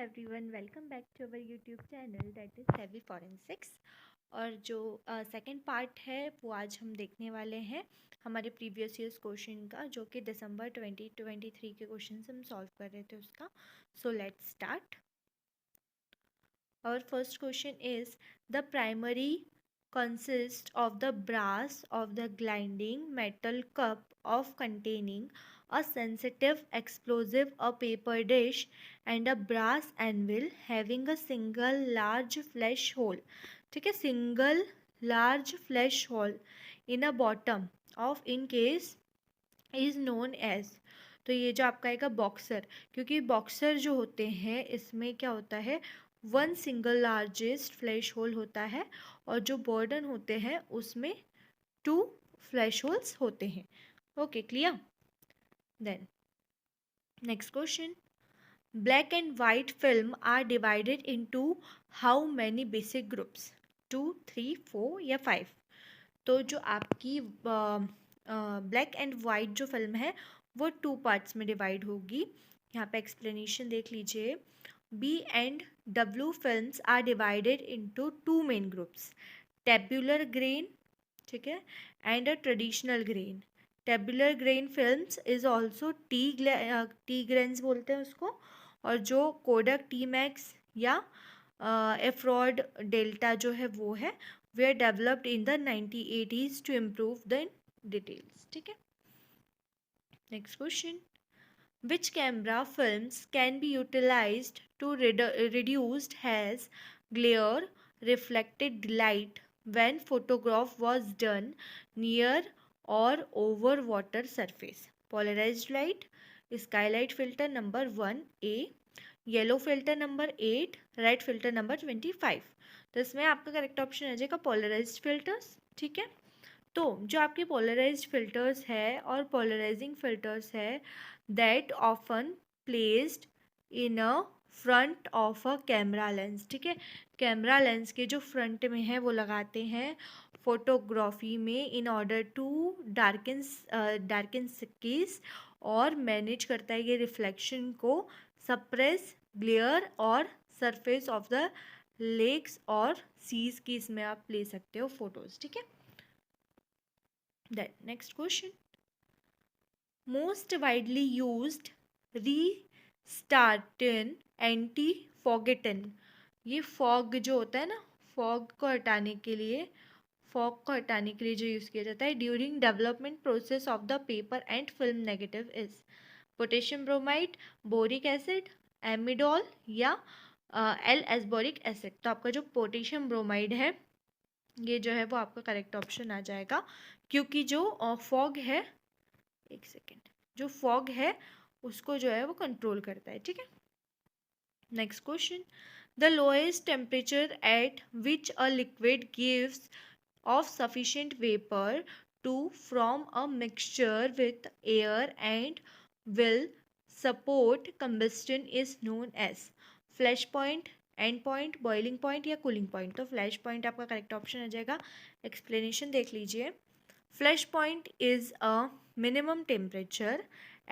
Everyone, welcome back to our YouTube channel that is heavy forensics. और जो second part है वो आज हम देखने वाले हैं हमारे प्रीवियस ईयर्स क्वेश्चन का, जो कि दिसंबर 2023 के क्वेश्चन हम सॉल्व कर रहे थे उसका। So let's start. Our first question is the primary consists of the brass of the grinding metal cup of containing a sensitive explosive, a paper dish, and a brass anvil having a single large flesh hole. ठीक है, single large flesh hole in a bottom of in case is known as. तो ये जो आपका आएगा boxer, क्योंकि boxer जो होते हैं इसमें क्या होता है, one single largest flash hole होता है, और जो बर्डन होते हैं उसमें टू फ्लैश होल्स होते हैं. Okay, clear. Then next question, black and white film are divided into how many basic groups, 2, 3, 4 या 5. तो जो आपकी ब्लैक एंड वाइट जो फिल्म है वो 2 पार्ट्स में डिवाइड होगी. यहाँ पे एक्सप्लेनेशन देख लीजिए. B and W films are divided into 2 main groups, tabular grain, ठीक है, and a traditional grain. Tabular grain films is also T grains बोलते हैं उसको, और जो कोडक टी मैक्स या एफ्रॉड डेल्टा जो है वो है, were developed in the 1980s to improve the details. ठीक है. Next question, which camera films can be utilized to reduced has glare reflected light when photograph was done near or over water surface? Polarized light, skylight filter number 1A, yellow filter number 8, red filter number 25. तो इसमें आपका correct option आ जाएगा polarised filters. ठीक है. तो जो आपके पोलराइज्ड फिल्टर्स है और पोलराइजिंग फिल्टर्स है, that often placed in a front of a camera lens. ठीक है, कैमरा लेंस के जो फ्रंट में है वो लगाते हैं फोटोग्राफी में in order to darken skies, और मैनेज करता है ये रिफ्लेक्शन को, सप्रेस ग्लेयर और सरफेस ऑफ द लेक्स और सीज की इसमें आप ले सकते हो फोटोज. ठीक है. Next question, most widely used restrainer anti foggant. ये फॉग जो होता है ना, फॉग को हटाने के लिए जो यूज़ किया जाता है during development process of the paper and film negative is potassium bromide, boric acid, amidol या एल एस्बोरिक एसिड. तो आपका जो पोटेशियम ब्रोमाइड है ये जो है वो आपका करेक्ट ऑप्शन आ जाएगा, क्योंकि जो फॉग है, एक सेकेंड, जो फॉग है उसको जो है वो कंट्रोल करता है. ठीक है. Next question, the lowest temperature at which a liquid gives off sufficient vapour to from a mixture with air and will support combustion is known as flash point, and point, boiling point या cooling point. तो flash point आपका correct option आ जाएगा. Explanation देख लीजिए. Flash point is a minimum temperature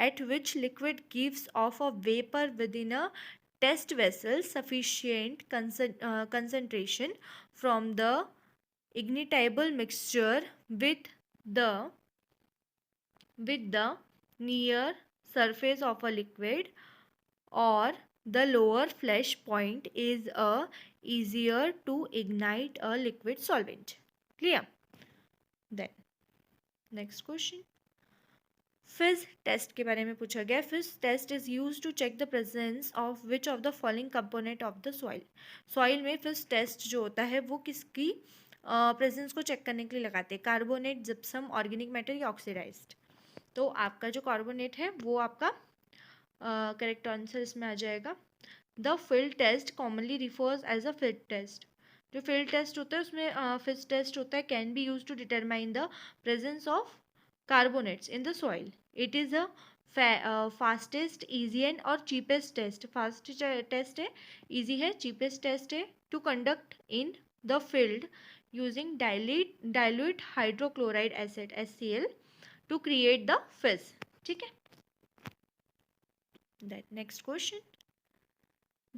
at which liquid gives off a vapor within a test vessel sufficient concentration from the ignitable mixture with the near surface of a liquid, or the lower flash point is easier to ignite a liquid solvent. Clear. Then next question, fizz test के बारे में पूछा गया. Fizz test is use to check the presence of which of the following component of the soil. Soil में fizz test जो होता है वो किसकी प्रेजेंस को चेक करने के लिए लगाते हैं, कार्बोनेट, जिप्सम, ऑर्गेनिक मैटर या ऑक्सीडाइज्ड. तो आपका जो कार्बोनेट है वो आपका करेक्ट आंसर इसमें आ जाएगा. The field test commonly refers as a fit test. जो फील्ड टेस्ट होता है उसमें फिज टेस्ट होता है, can be use to determine the presence of carbonates in the soil. It is a fastest, easy and और cheapest test. Fast test है, easy है, cheapest test है to conduct in the field using dilute hydrochloride acid HCl to create the fizz. ठीक है. That next question,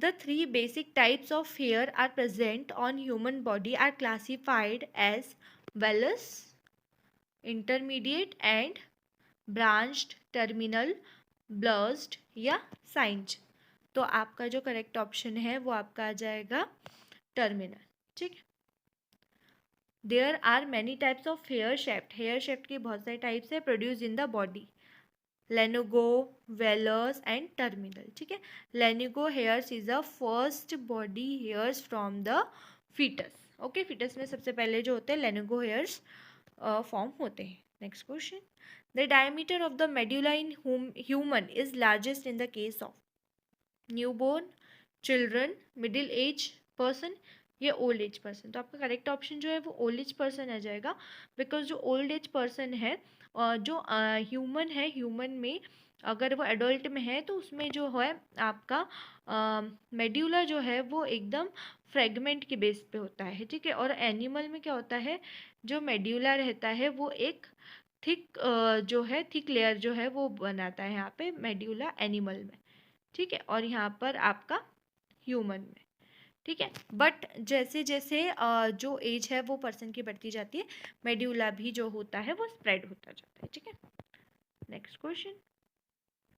The three basic types of hair are present on human body are classified as vellus, intermediate and branched, terminal, blessed या Sainz. तो आपका जो correct option है वो आपका आ जाएगा टर्मिनल। ठीक है। There are many types of hair shaft की बहुत सारे टाइप्स है produce in the body, lanugo, vellus and terminal. ठीक है। Lanugo hairs is the first body hairs from the foetus. Okay, foetus में सबसे पहले जो होते हैं लेनुगो हेयर्स फॉर्म होते हैं। Next question, the diameter of the medulla in human is largest in the case of newborn, children, middle age person या old age person. तो आपका करेक्ट ऑप्शन जो है वो ओल्ड एज पर्सन आ जाएगा, बिकॉज जो ओल्ड एज पर्सन है जो ह्यूमन है, ह्यूमन में अगर वो एडल्ट में है तो उसमें जो है आपका मेड्यूला जो है वो एकदम फ्रेगमेंट के बेस पे होता है। ठीक है। और एनिमल में क्या होता है, जो मेड्यूला रहता है वो एक थिक जो है थिक लेयर जो है वो बनाता है यहाँ पे मेड्यूला एनिमल में। ठीक है। और यहाँ पर आपका ह्यूमन में। ठीक है। बट जैसे जैसे जो एज है वो पर्सन की बढ़ती जाती है, मेड्यूला भी जो होता है वो स्प्रेड होता जाता है। ठीक है। Next question,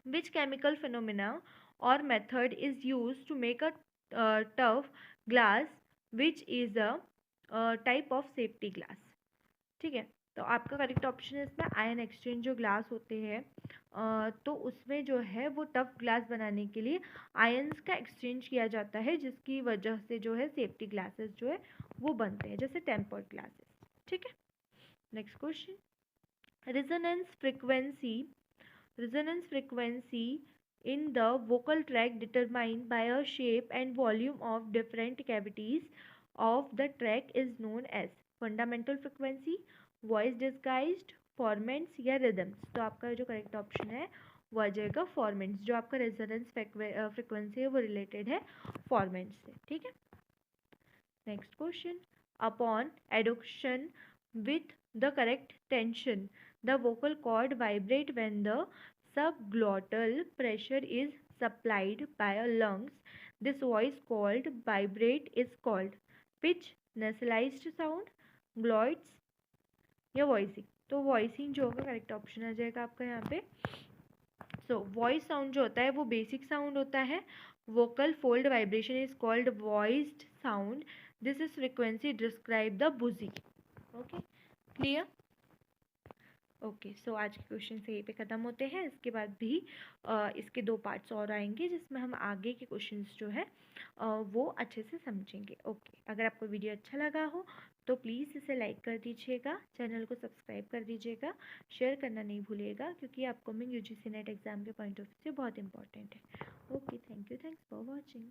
which chemical phenomena और method is use to make a tough glass which is a type of safety glass. ठीक है। तो आपका करेक्ट ऑप्शन है इसमें आयन एक्सचेंज जो ग्लास होते हैं तो उसमें जो है वो टफ ग्लास बनाने के लिए आयंस का एक्सचेंज किया जाता है, जिसकी वजह से जो है सेफ्टी ग्लासेस जो है वो बनते हैं, जैसे टेम्पर्ड ग्लासेस। ठीक है। Next question, resonance frequency resonance frequency in the vocal tract determined by a shape and volume of different cavities of the tract is known as fundamental frequency, voice disguised, formants या rhythms। तो आपका जो correct option है वो आ जाएगा फॉर्मेंट्स। जो आपका resonance frequency है वो रिलेटेड है फॉर्मेंट्स से। ठीक है। Next question, upon eduction with the correct tension the vocal cord vibrate when the subglottal pressure is supplied by a lungs, this voice called vibrate is called pitch, nasalized sound, gloids या voicing. तो voicing जो होगा correct option आ जाएगा आपका यहाँ पे। So voice sound जो होता है वो बेसिक साउंड होता है, vocal fold vibration is called voiced sound, this is frequency describe the buzzy. Okay, clear. Okay, so आज के क्वेश्चन से यहीं पे ख़त्म होते हैं। इसके बाद भी इसके दो पार्ट्स और आएंगे जिसमें हम आगे के क्वेश्चंस जो है वो अच्छे से समझेंगे। ओके, अगर आपको वीडियो अच्छा लगा हो तो प्लीज़ इसे लाइक कर दीजिएगा, चैनल को सब्सक्राइब कर दीजिएगा, शेयर करना नहीं भूलिएगा क्योंकि अपकमिंग यूजीसी नेट एग्ज़ाम के पॉइंट ऑफ व्यू से बहुत इंपॉर्टेंट है। Okay, thank you, thanks for watching.